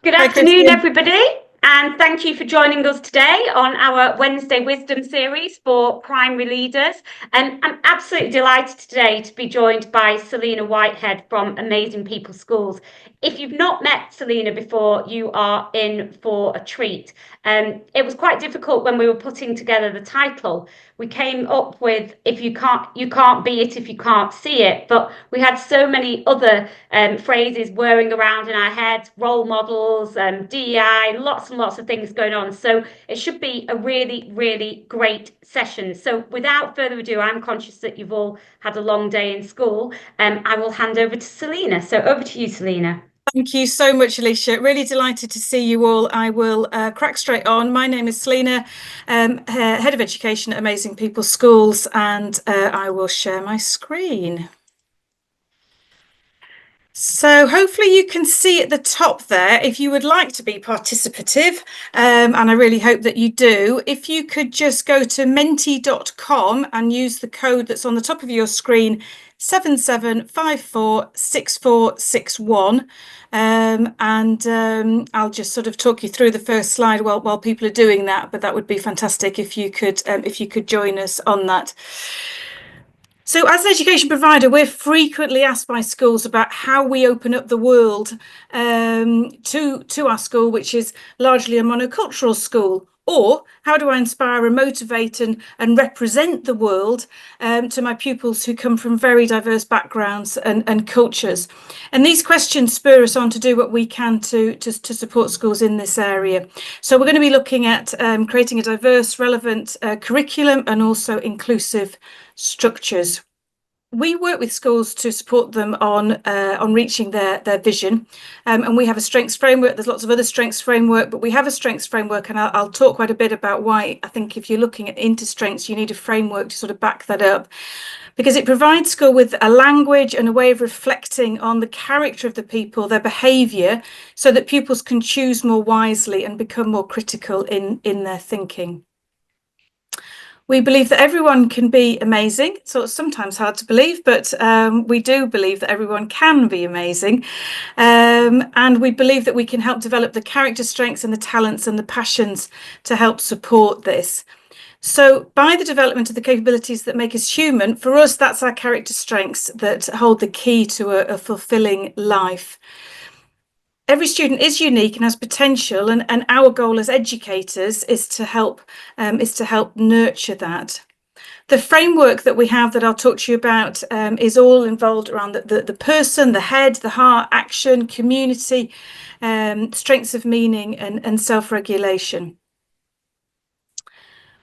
Good Hi, afternoon, Christian. everybody, and thank you for joining us today on our Wednesday Wisdom series for primary leaders. And I'm absolutely delighted today to be joined by Selena Whitehead from Amazing People Schools. If you've not met Selena before, you are in for a treat. It was quite difficult when we were putting together the title. We came up with "if you can't be it if you can't see it," but we had so many other phrases whirring around in our heads, role models, DEI, lots and lots of things going on. So it should be a really, really great session. So without further ado, I'm conscious that you've all had a long day in school. I will hand over to Selena. So over to you, Selena. Thank you so much, Alicia. Really delighted to see you all. I will crack straight on. My name is Selena, Head of Education at Amazing People Schools, and I will share my screen. So hopefully you can see at the top there, if you would like to be participative, and I really hope that you do, if you could just go to menti.com and use the code that's on the top of your screen, 77546461. I'll just sort of talk you through the first slide while people are doing that, but that would be fantastic if you could join us on that. So as an education provider, we're frequently asked by schools about how we open up the world to our school, which is largely a monocultural school. Or how do I inspire and motivate and represent the world to my pupils who come from very diverse backgrounds and cultures? And these questions spur us on to do what we can to support schools in this area. So we're going to be looking at creating a diverse, relevant curriculum and also inclusive structures. We work with schools to support them on reaching their vision, and we have a strengths framework. There's lots of other strengths framework, but we have a strengths framework, and I'll talk quite a bit about why I think if you're looking into strengths, you need a framework to sort of back that up, because it provides school with a language and a way of reflecting on the character of the people, their behaviour, so that pupils can choose more wisely and become more critical in their thinking. We believe that everyone can be amazing. So it's sometimes hard to believe, but we do believe that everyone can be amazing. And we believe that we can help develop the character strengths and the talents and the passions to help support this. So by the development of the capabilities that make us human, for us, that's our character strengths that hold the key to a fulfilling life. Every student is unique and has potential, and our goal as educators is to help nurture that. The framework that we have that I'll talk to you about is all involved around the person, the head, the heart, action, community, strengths of meaning, and self-regulation.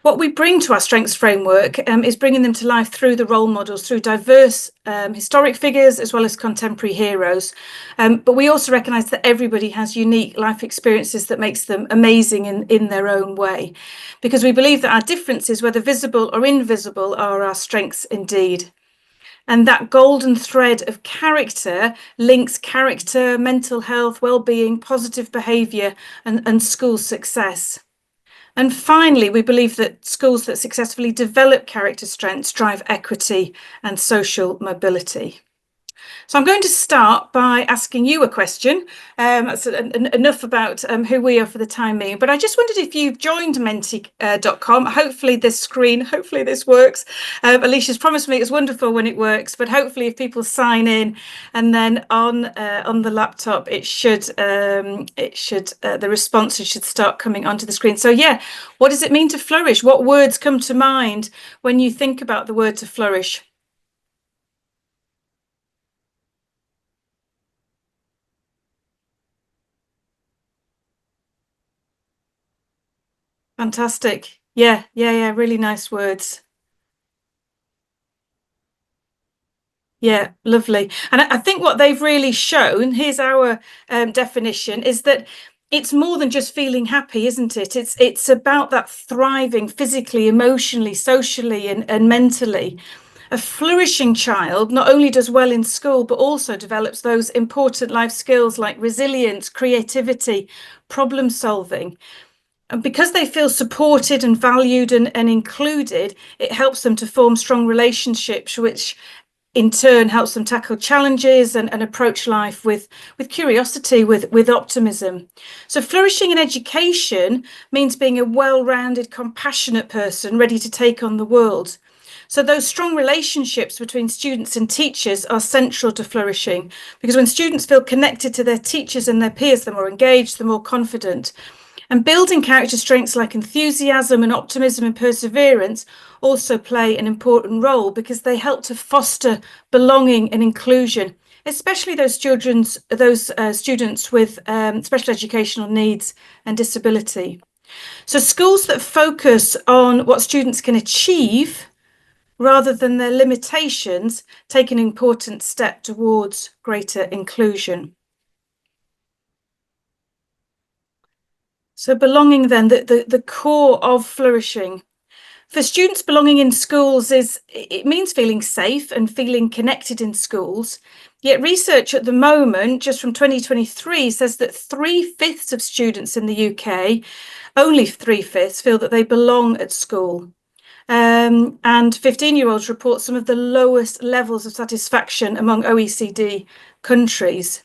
What we bring to our strengths framework is bringing them to life through the role models, through diverse historic figures as well as contemporary heroes. But we also recognise that everybody has unique life experiences that makes them amazing in their own way, because we believe that our differences, whether visible or invisible, are our strengths indeed. And that golden thread of character links character, mental health, well-being, positive behaviour, and school success. And finally, we believe that schools that successfully develop character strengths drive equity and social mobility. So I'm going to start by asking you a question. That's enough about who we are for the time being. But I just wondered if you've joined menti.com. Hopefully this works. Alicia's promised me it's wonderful when it works, but hopefully if people sign in and then on the laptop, the responses should start coming onto the screen. So yeah, what does it mean to flourish? What words come to mind when you think about the word to flourish? Fantastic. Yeah, really nice words. Yeah, lovely. And I think what they've really shown, here's our definition, is that it's more than just feeling happy, isn't it? It's about that thriving physically, emotionally, socially, and mentally. A flourishing child not only does well in school, but also develops those important life skills like resilience, creativity, problem solving. And because they feel supported and valued and included, it helps them to form strong relationships, which in turn helps them tackle challenges and approach life with curiosity, with optimism. So flourishing in education means being a well-rounded, compassionate person ready to take on the world. So those strong relationships between students and teachers are central to flourishing, because when students feel connected to their teachers and their peers, they're more engaged, they're more confident. And building character strengths like enthusiasm and optimism and perseverance also play an important role, because they help to foster belonging and inclusion, especially those students with special educational needs and disability. So schools that focus on what students can achieve rather than their limitations take an important step towards greater inclusion. So belonging then, the core of flourishing. For students, belonging in schools it means feeling safe and feeling connected in schools. Yet research at the moment, just from 2023, says that 3/5 of students in the UK, only 3/5, feel that they belong at school. And 15-year-olds report some of the lowest levels of satisfaction among OECD countries.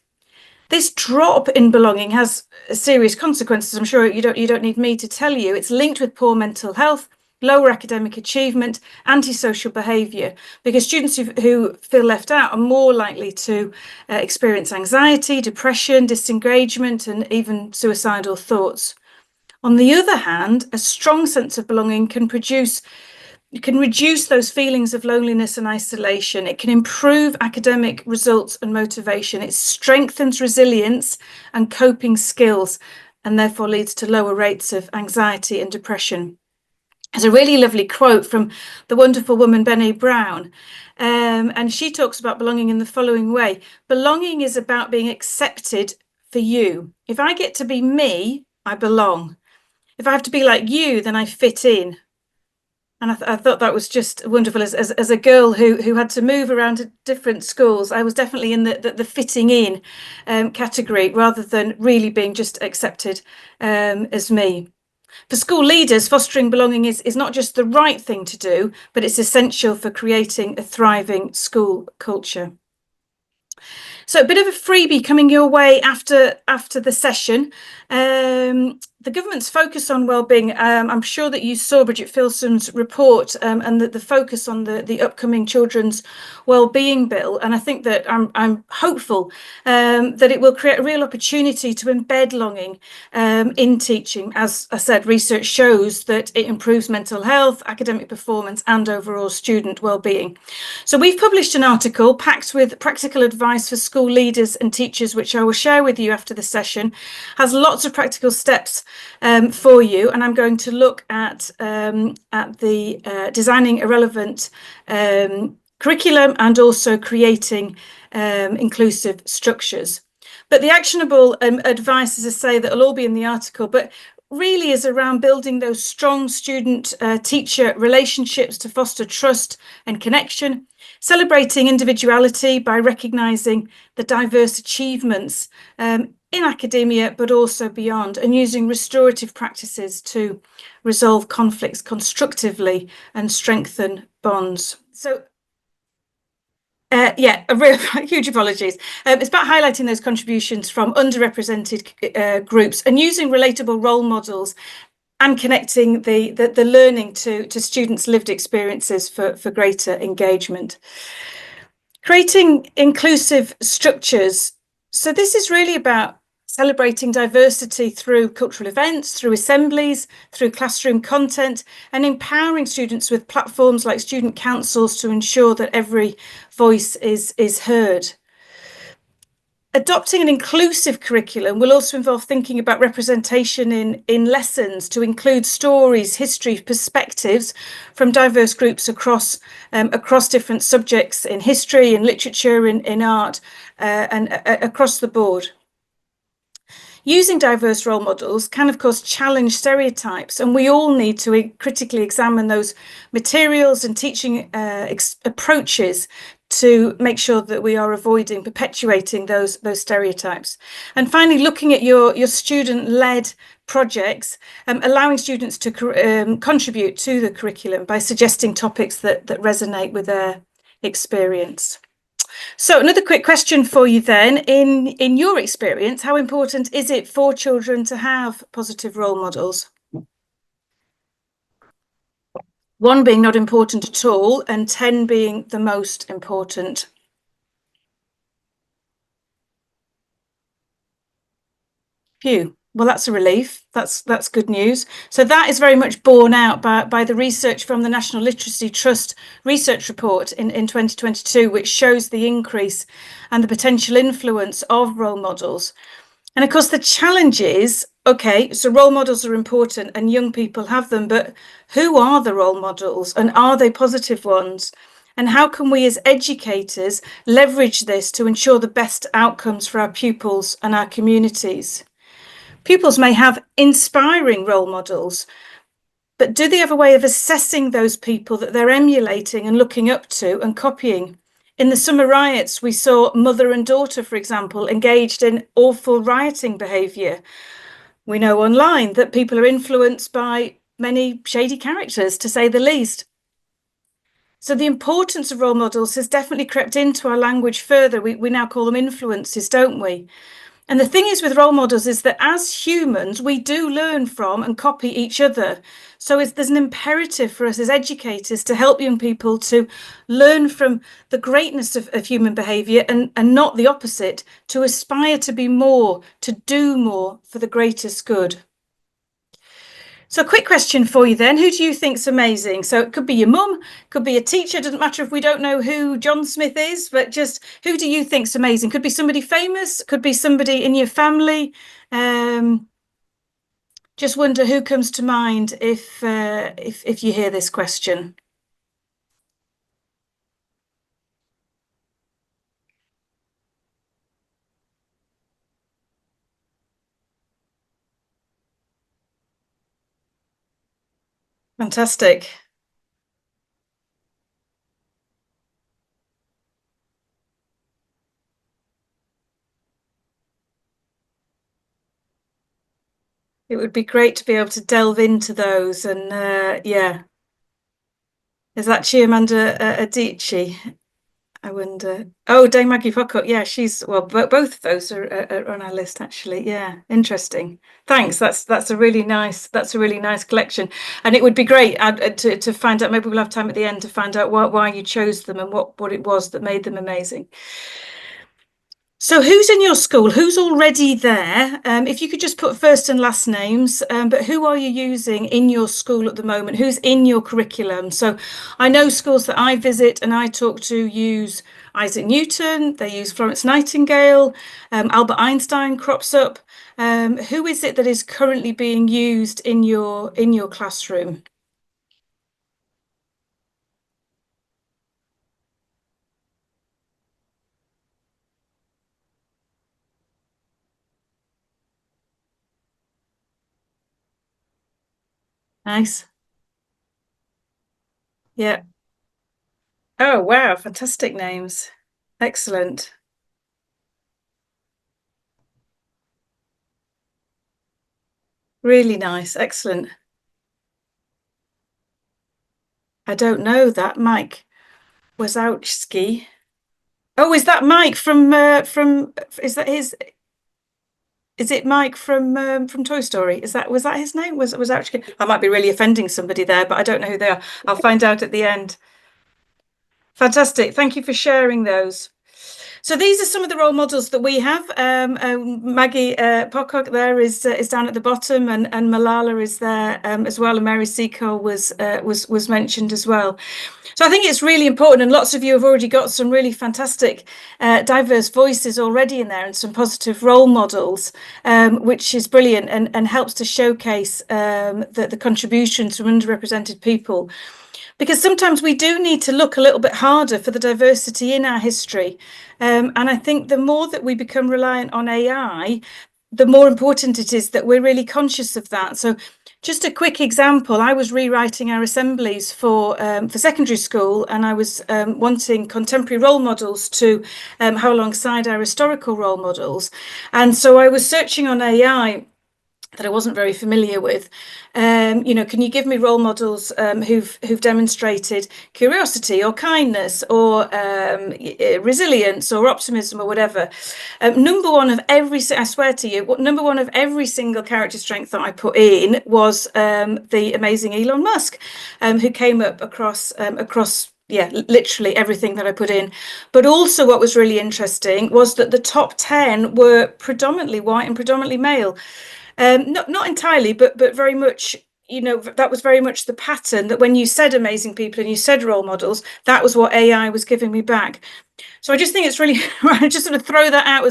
This drop in belonging has serious consequences. I'm sure you don't need me to tell you. It's linked with poor mental health, lower academic achievement, antisocial behaviour, because students who feel left out are more likely to experience anxiety, depression, disengagement, and even suicidal thoughts. On the other hand, a strong sense of belonging can reduce those feelings of loneliness and isolation. It can improve academic results and motivation. It strengthens resilience and coping skills, and therefore leads to lower rates of anxiety and depression. There's a really lovely quote from the wonderful woman Brené Brown, and she talks about belonging in the following way. Belonging is about being accepted for you. If I get to be me, I belong. If I have to be like you, then I fit in. And I thought that was just wonderful. As a girl who had to move around to different schools, I was definitely in the fitting in category, rather than really being just accepted as me. For school leaders, fostering belonging is not just the right thing to do, but it's essential for creating a thriving school culture. So a bit of a freebie coming your way after the session. The government's focus on wellbeing. I'm sure that you saw Bridget Filson's report and the focus on the upcoming children's wellbeing bill. And I think that I'm hopeful that it will create a real opportunity to embed belonging in teaching. As I said, research shows that it improves mental health, academic performance, and overall student wellbeing. So we've published an article packed with practical advice for school leaders and teachers, which I will share with you after the session. Has lots of practical steps for you, and I'm going to look at the designing a relevant curriculum and also creating inclusive structures. But the actionable advice, as I say, that will all be in the article, but really is around building those strong student-teacher relationships to foster trust and connection, celebrating individuality by recognising the diverse achievements in academia, but also beyond, and using restorative practices to resolve conflicts constructively and strengthen bonds. So huge apologies. It's about highlighting those contributions from underrepresented groups and using relatable role models and connecting the learning to students' lived experiences for greater engagement. Creating inclusive structures. So this is really about celebrating diversity through cultural events, through assemblies, through classroom content, and empowering students with platforms like student councils to ensure that every voice is heard. Adopting an inclusive curriculum will also involve thinking about representation in lessons to include stories, history, perspectives from diverse groups across different subjects in history, in literature, in art, and across the board. Using diverse role models can, of course, challenge stereotypes, and we all need to critically examine those materials and teaching approaches to make sure that we are avoiding perpetuating those stereotypes. And finally, looking at your student-led projects, allowing students to contribute to the curriculum by suggesting topics that resonate with their experience. So another quick question for you then, in your experience, how important is it for children to have positive role models? 1 being not important at all, and 10 being the most important. Phew. Well, that's a relief. That's good news. So that is very much borne out by the research from the National Literacy Trust research report in 2022, which shows the increase and the potential influence of role models. And of course, the challenge is, okay, so role models are important and young people have them, but who are the role models and are they positive ones? And how can we as educators leverage this to ensure the best outcomes for our pupils and our communities? Pupils may have inspiring role models, but do they have a way of assessing those people that they're emulating and looking up to and copying? In the summer riots, we saw mother and daughter, for example, engaged in awful rioting behaviour. We know online that people are influenced by many shady characters, to say the least. So the importance of role models has definitely crept into our language further. We now call them influences, don't we? And the thing is with role models is that as humans, we do learn from and copy each other. So there's an imperative for us as educators to help young people to learn from the greatness of human behaviour and not the opposite, to aspire to be more, to do more for the greatest good. So a quick question for you then, who do you think's amazing? So it could be your mum, could be a teacher, doesn't matter if we don't know who John Smith is, but just who do you think's amazing? Could be somebody famous, could be somebody in your family. Just wonder who comes to mind if you hear this question. Fantastic. It would be great to be able to delve into those. And yeah, is that Chimamanda Adichie? I wonder. Oh, Dame Maggie Pocock. Yeah, she's well. Both of those are on our list, actually. Yeah, interesting. Thanks. That's a really nice collection, and it would be great to find out. Maybe we'll have time at the end to find out why you chose them and what it was that made them amazing. So who's in your school? Who's already there? If you could just put first and last names, but who are you using in your school at the moment? Who's in your curriculum? So I know schools that I visit and I talk to use Isaac Newton, they use Florence Nightingale, Albert Einstein crops up. Who is it that is currently being used in your classroom? Nice. Yeah. Oh, wow. Fantastic names. Excellent. Really nice. Excellent. I don't know that. Mike Wazowski. Oh, is that Mike from is that his is it Mike from Toy Story? Was that his name? Was actually I might be really offending somebody there, but I don't know who they are. I'll find out at the end. Fantastic. Thank you for sharing those. So these are some of the role models that we have. Maggie Pocock there is down at the bottom, and Malala is there as well, and Mary Seacole was mentioned as well. So I think it's really important, and lots of you have already got some really fantastic diverse voices already in there and some positive role models, which is brilliant and helps to showcase the contributions from underrepresented people. Because sometimes we do need to look a little bit harder for the diversity in our history. And I think the more that we become reliant on AI, the more important it is that we're really conscious of that. So just a quick example, I was rewriting our assemblies for secondary school, and I was wanting contemporary role models to have alongside our historical role models. And so I was searching on AI that I wasn't very familiar with. Can you give me role models who've demonstrated curiosity or kindness or resilience or optimism or whatever? Number one of every, I swear to you, number one of every single character strength that I put in was the amazing Elon Musk, who came up across literally everything that I put in. But also what was really interesting was that the top 10 were predominantly white and predominantly male. Not entirely, but very much, that was very much the pattern, that when you said amazing people and you said role models, that was what AI was giving me back. So I just think it's really I just sort of throw that out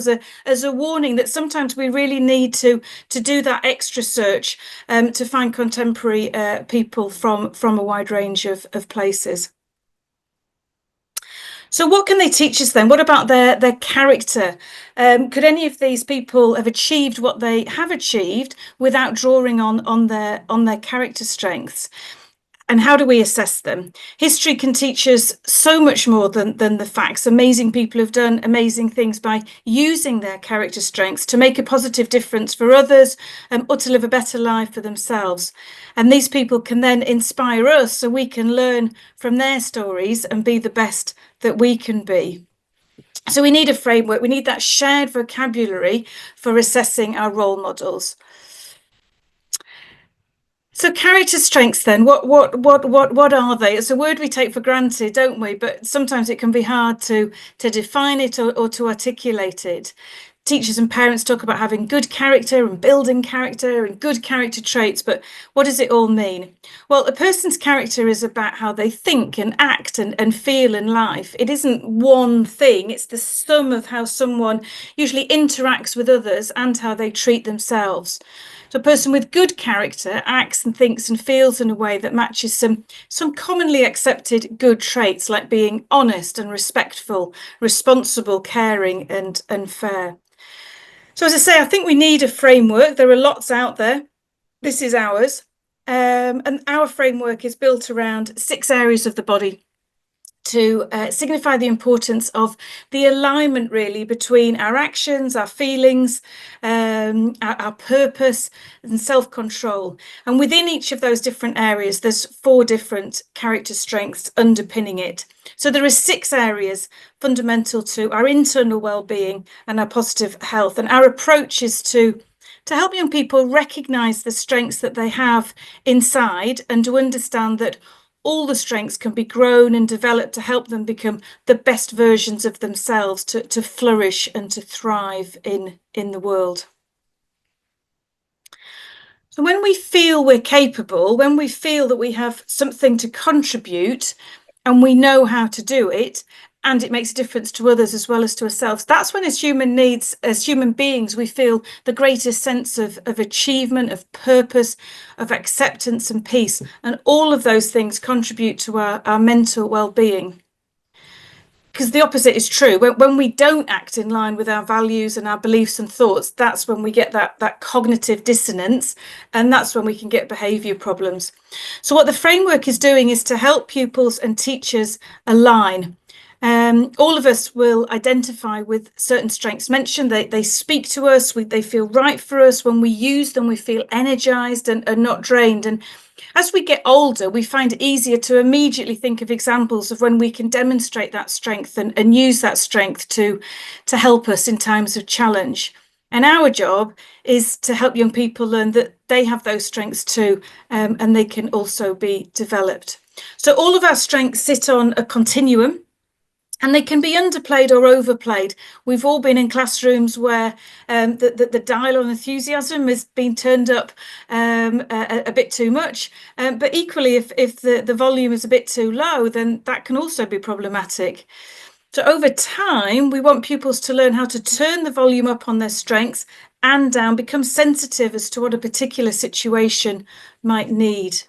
as a warning that sometimes we really need to do that extra search to find contemporary people from a wide range of places. So what can they teach us then? What about their character? Could any of these people have achieved what they have achieved without drawing on their character strengths? And how do we assess them? History can teach us so much more than the facts. Amazing people have done amazing things by using their character strengths to make a positive difference for others, or to live a better life for themselves. And these people can then inspire us so we can learn from their stories and be the best that we can be. So we need a framework. We need that shared vocabulary for assessing our role models. So character strengths then, what are they? It's a word we take for granted, don't we? But sometimes it can be hard to define it or to articulate it. Teachers and parents talk about having good character and building character and good character traits, but what does it all mean? Well, a person's character is about how they think and act and feel in life. It isn't one thing, it's the sum of how someone usually interacts with others and how they treat themselves. So a person with good character acts and thinks and feels in a way that matches some commonly accepted good traits, like being honest and respectful, responsible, caring, and fair. So as I say, I think we need a framework. There are lots out there. This is ours. And our framework is built around 6 areas of the body to signify the importance of the alignment, really, between our actions, our feelings, our purpose and self-control. And within each of those different areas, there's 4 different character strengths underpinning it. So there are 6 areas fundamental to our internal well-being and our positive health. And our approach is to help young people recognise the strengths that they have inside and to understand that all the strengths can be grown and developed to help them become the best versions of themselves, to flourish and to thrive in the world. So when we feel we're capable, when we feel that we have something to contribute and we know how to do it, and it makes a difference to others as well as to ourselves, that's when as human beings, we feel the greatest sense of achievement, of purpose, of acceptance and peace. And all of those things contribute to our mental well-being. Because the opposite is true. When we don't act in line with our values and our beliefs and thoughts, that's when we get that cognitive dissonance, and that's when we can get behaviour problems. So what the framework is doing is to help pupils and teachers align. All of us will identify with certain strengths mentioned. They speak to us, they feel right for us. When we use them, we feel energised and not drained. And as we get older, we find it easier to immediately think of examples of when we can demonstrate that strength and use that strength to help us in times of challenge. And our job is to help young people learn that they have those strengths too, and they can also be developed. So all of our strengths sit on a continuum, and they can be underplayed or overplayed. We've all been in classrooms where the dial on enthusiasm has been turned up a bit too much. But equally, if the volume is a bit too low, then that can also be problematic. So over time, we want pupils to learn how to turn the volume up on their strengths and down, become sensitive as to what a particular situation might need.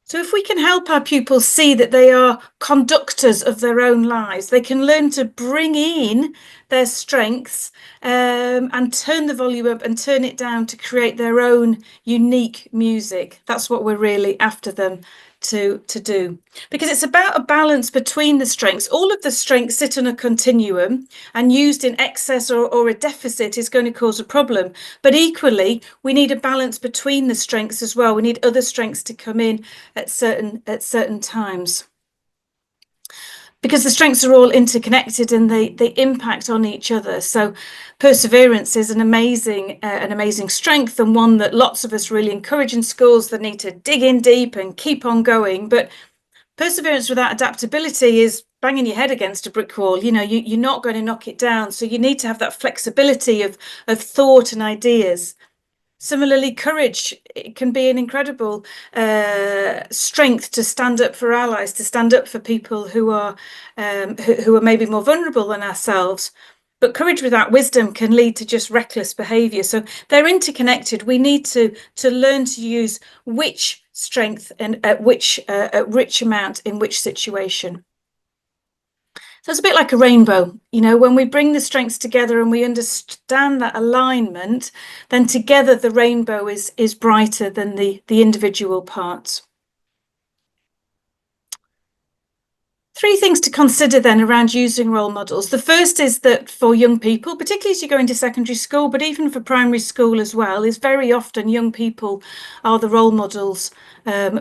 So if we can help our pupils see that they are conductors of their own lives, they can learn to bring in their strengths and turn the volume up and turn it down to create their own unique music. That's what we're really after them to do, because it's about a balance between the strengths. All of the strengths sit on a continuum, and used in excess or a deficit is going to cause a problem. But equally, we need a balance between the strengths as well. We need other strengths to come in at certain times, because the strengths are all interconnected and they impact on each other. So perseverance is an amazing strength, and one that lots of us really encourage in schools, that need to dig in deep and keep on going. But perseverance without adaptability is banging your head against a brick wall. You're not going to knock it down. So you need to have that flexibility of thought and ideas. Similarly, courage, it can be an incredible strength to stand up for allies, to stand up for people who are maybe more vulnerable than ourselves. But courage without wisdom can lead to just reckless behaviour. So they're interconnected. We need to learn to use which strength and at which amount in which situation. So it's a bit like a rainbow. When we bring the strengths together and we understand that alignment, then together the rainbow is brighter than the individual parts. 3 things to consider then around using role models. The first is that for young people, particularly as you go into secondary school, but even for primary school as well, is very often young people are the role models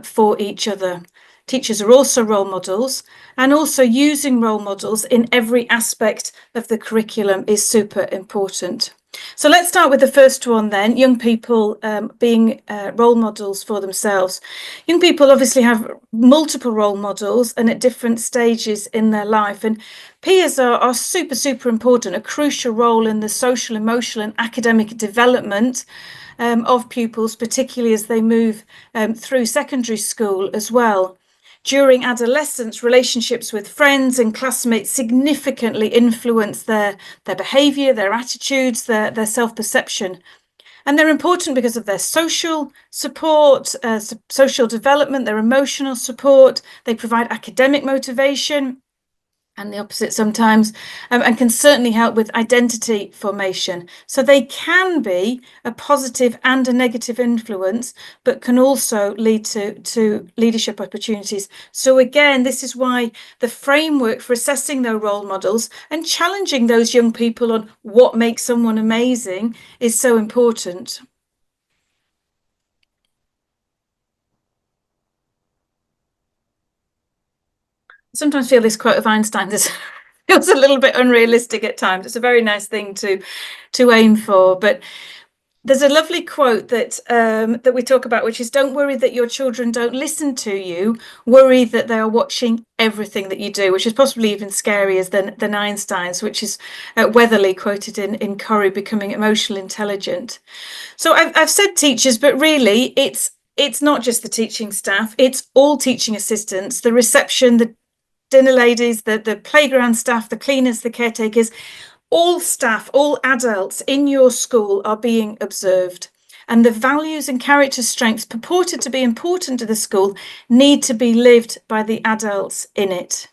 for each other. Teachers are also role models, and also using role models in every aspect of the curriculum is super important. So let's start with the first one then, young people being role models for themselves. Young people obviously have multiple role models and at different stages in their life, and peers are super important, a crucial role in the social, emotional and academic development of pupils, particularly as they move through secondary school as well. During adolescence, relationships with friends and classmates significantly influence their behaviour, their attitudes, their self-perception. And they're important because of their social support, social development, their emotional support. They provide academic motivation, and the opposite sometimes, and can certainly help with identity formation. So they can be a positive and a negative influence, but can also lead to leadership opportunities. So again, this is why the framework for assessing their role models and challenging those young people on what makes someone amazing is so important. Sometimes feel this quote of Einstein's feels a little bit unrealistic at times. It's a very nice thing to aim for, but there's a lovely quote that we talk about, which is, don't worry that your children don't listen to you, worry that they are watching everything that you do, which is possibly even scarier than Einstein's, which is Weatherly quoted in Corrie, Becoming Emotionally Intelligent. So I've said teachers, but really it's not just the teaching staff, it's all teaching assistants, the reception, the dinner ladies, the playground staff, the cleaners, the caretakers. All staff, all adults in your school are being observed, and the values and character strengths purported to be important to the school need to be lived by the adults in it.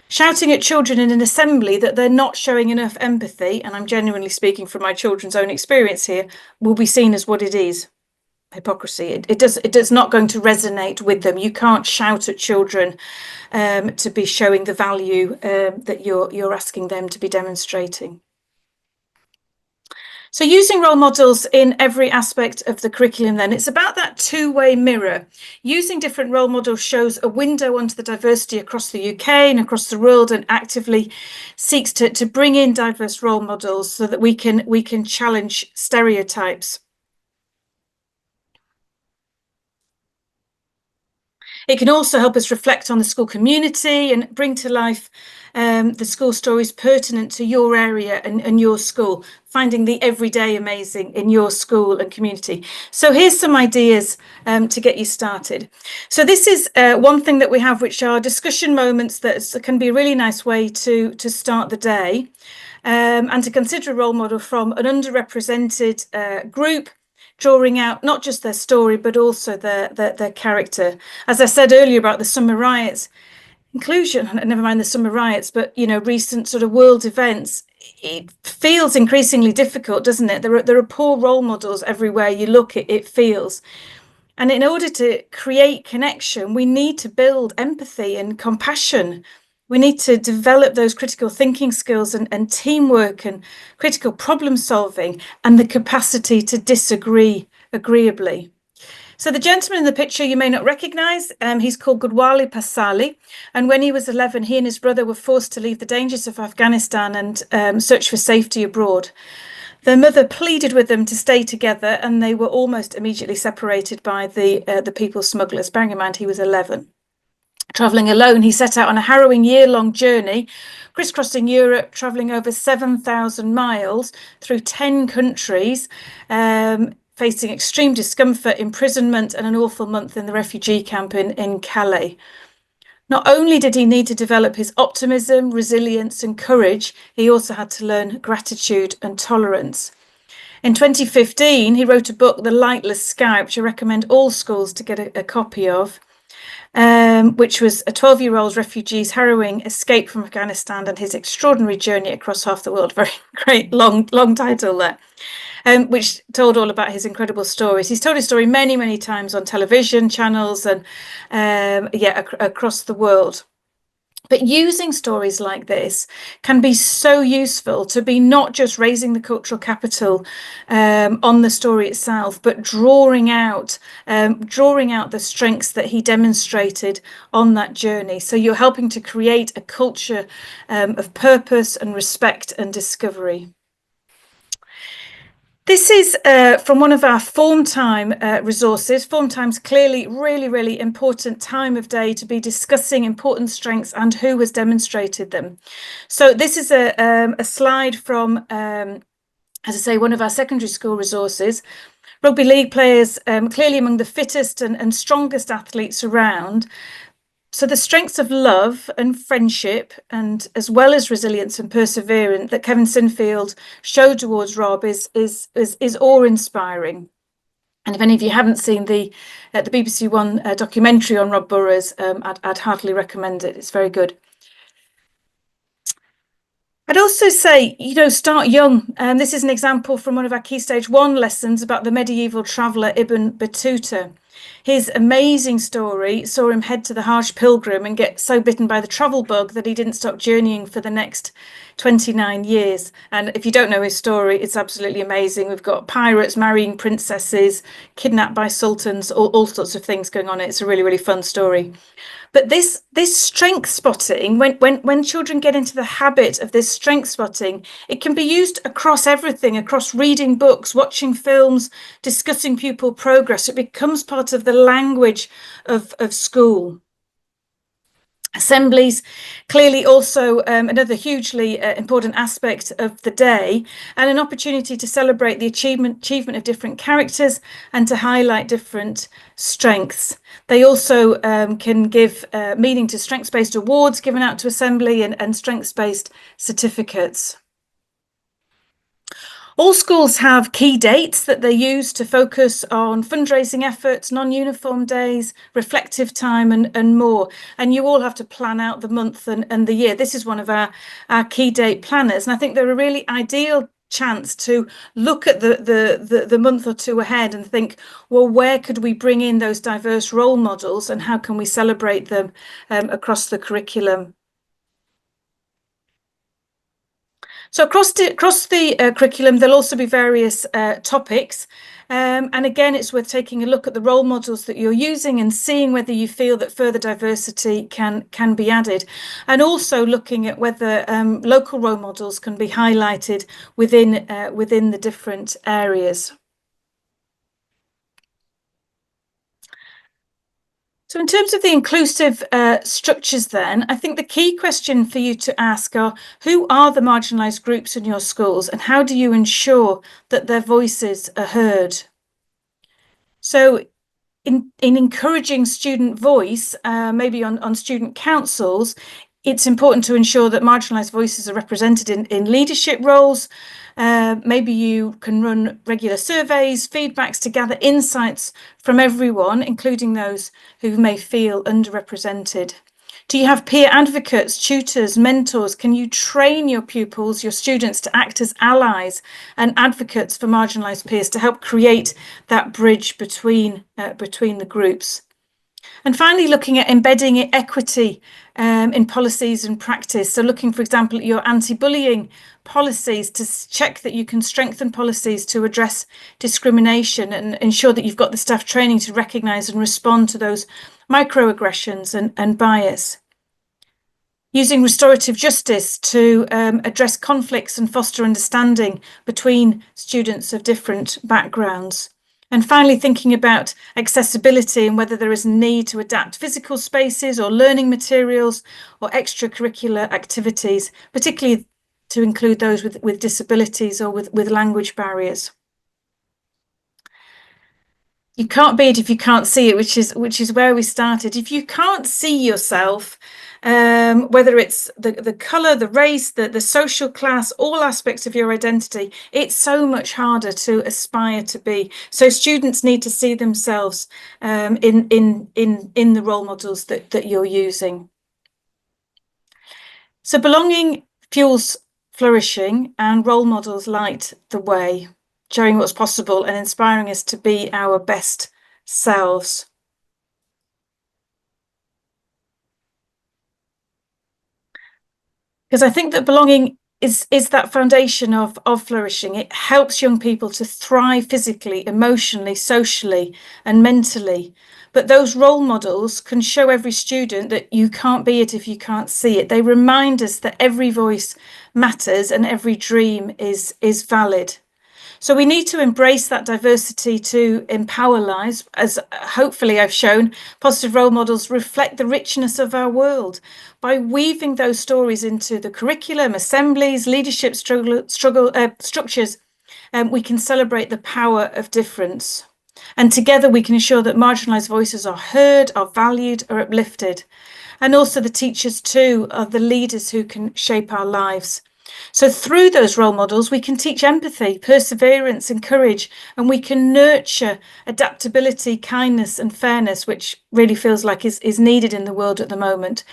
Shouting at children in an assembly that they're not showing enough empathy, and I'm genuinely speaking from my children's own experience here, will be seen as what it is: hypocrisy. It does not going to resonate with them. You can't shout at children to be showing the value that you're asking them to be demonstrating. So using role models in every aspect of the curriculum, then it's about that two-way mirror. Using different role models shows a window onto the diversity across the UK and across the world, and actively seeks to bring in diverse role models so that we can challenge stereotypes. It can also help us reflect on the school community and bring to life the school stories pertinent to your area and your school, finding the everyday amazing in your school and community. So here's some ideas to get you started. So this is one thing that we have, which are discussion moments that can be a really nice way to start the day, and to consider a role model from an underrepresented group, drawing out not just their story, but also their character. As I said earlier about the summer riots, inclusion, never mind the summer riots, but recent sort of world events, it feels increasingly difficult, doesn't it? There are poor role models everywhere you look. It feels. And in order to create connection, we need to build empathy and compassion. We need to develop those critical thinking skills and teamwork and critical problem solving and the capacity to disagree agreeably. So the gentleman in the picture you may not recognise, he's called Gudwali Pasali. And when he was 11, he and his brother were forced to leave the dangers of Afghanistan and search for safety abroad. Their mother pleaded with them to stay together, and they were almost immediately separated by the people smugglers. Bearing in mind he was 11. Travelling alone, he set out on a harrowing year-long journey, crisscrossing Europe, travelling over 7,000 miles through 10 countries, facing extreme discomfort, imprisonment, and an awful month in the refugee camp in Calais. Not only did he need to develop his optimism, resilience, and courage, he also had to learn gratitude and tolerance. In 2015, he wrote a book, The Lightless Sky, which I recommend all schools to get a copy of, which was a 12-year-old refugee's harrowing escape from Afghanistan and his extraordinary journey across half the world. Very great, long title there. Which told all about his incredible stories. He's told his story many, many times on television channels and across the world. But using stories like this can be so useful to be not just raising the cultural capital on the story itself, but drawing out the strengths that he demonstrated on that journey. So you're helping to create a culture of purpose and respect and discovery. This is from one of our form time resources. Form time's clearly really, really important time of day to be discussing important strengths and who has demonstrated them. So this is a slide from, as I say, one of our secondary school resources. Rugby league players, clearly among the fittest and strongest athletes around. So the strengths of love and friendship, and as well as resilience and perseverance that Kevin Sinfield showed towards Rob is awe-inspiring. And if any of you haven't seen the BBC One documentary on Rob Burrows, I'd heartily recommend it. It's very good. I'd also say, start young. This is an example from one of our Key Stage 1 lessons about the medieval traveller Ibn Battuta. His amazing story saw him head to the harsh pilgrim and get so bitten by the travel bug that he didn't stop journeying for the next 29 years. And if you don't know his story, it's absolutely amazing. We've got pirates marrying princesses, kidnapped by sultans, all sorts of things going on. It's a really, really fun story. But this strength spotting, when children get into the habit of this strength spotting, it can be used across everything, across reading books, watching films, discussing pupil progress. It becomes part of the language of school. Assemblies, clearly also another hugely important aspect of the day, and an opportunity to celebrate the achievement of different characters and to highlight different strengths. They also can give meaning to strengths-based awards given out to Assembly and strengths-based certificates. All schools have key dates that they use to focus on fundraising efforts, non-uniform days, reflective time and more. And you all have to plan out the month and the year. This is one of our key date planners. And I think they're a really ideal chance to look at the month or two ahead and think, well, where could we bring in those diverse role models and how can we celebrate them across the curriculum? So across the curriculum, there'll also be various topics. And again, it's worth taking a look at the role models that you're using and seeing whether you feel that further diversity can be added. And also looking at whether local role models can be highlighted within the different areas. So in terms of the inclusive structures then, I think the key question for you to ask are, who are the marginalised groups in your schools and how do you ensure that their voices are heard? So in encouraging student voice, maybe on student councils, it's important to ensure that marginalised voices are represented in leadership roles. Maybe you can run regular surveys, feedbacks to gather insights from everyone, including those who may feel underrepresented. Do you have peer advocates, tutors, mentors? Can you train your pupils, your students, to act as allies and advocates for marginalised peers to help create that bridge between the groups? And finally, looking at embedding equity in policies and practice. So looking, for example, at your anti-bullying policies to check that you can strengthen policies to address discrimination and ensure that you've got the staff training to recognise and respond to those microaggressions and bias. Using restorative justice to address conflicts and foster understanding between students of different backgrounds. And finally, thinking about accessibility and whether there is a need to adapt physical spaces or learning materials or extracurricular activities, particularly to include those with disabilities or with language barriers. You can't be it if you can't see it, which is where we started. If you can't see yourself, whether it's the colour, the race, the social class, all aspects of your identity, it's so much harder to aspire to be. So students need to see themselves in the role models that you're using. So belonging fuels flourishing, and role models light the way, showing what's possible and inspiring us to be our best selves. Because I think that belonging is that foundation of flourishing. It helps young people to thrive physically, emotionally, socially, and mentally. But those role models can show every student that you can't be it if you can't see it. They remind us that every voice matters and every dream is valid. So we need to embrace that diversity to empower lives. As hopefully I've shown, positive role models reflect the richness of our world. By weaving those stories into the curriculum, assemblies, leadership structures, we can celebrate the power of difference. And together we can ensure that marginalised voices are heard, are valued, are uplifted. And also the teachers too are the leaders who can shape our lives. So through those role models, we can teach empathy, perseverance and courage, and we can nurture adaptability, kindness and fairness, which really feels like is needed in the world at the moment,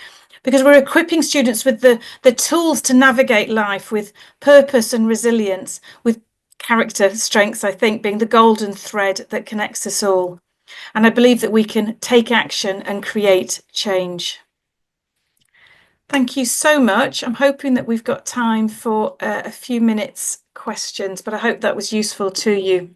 because we're equipping students with the tools to navigate life with purpose and resilience, with character strengths, I think, being the golden thread that connects us all. And I believe that we can take action and create change. Thank you so much. I'm hoping that we've got time for a few minutes questions, but I hope that was useful to you.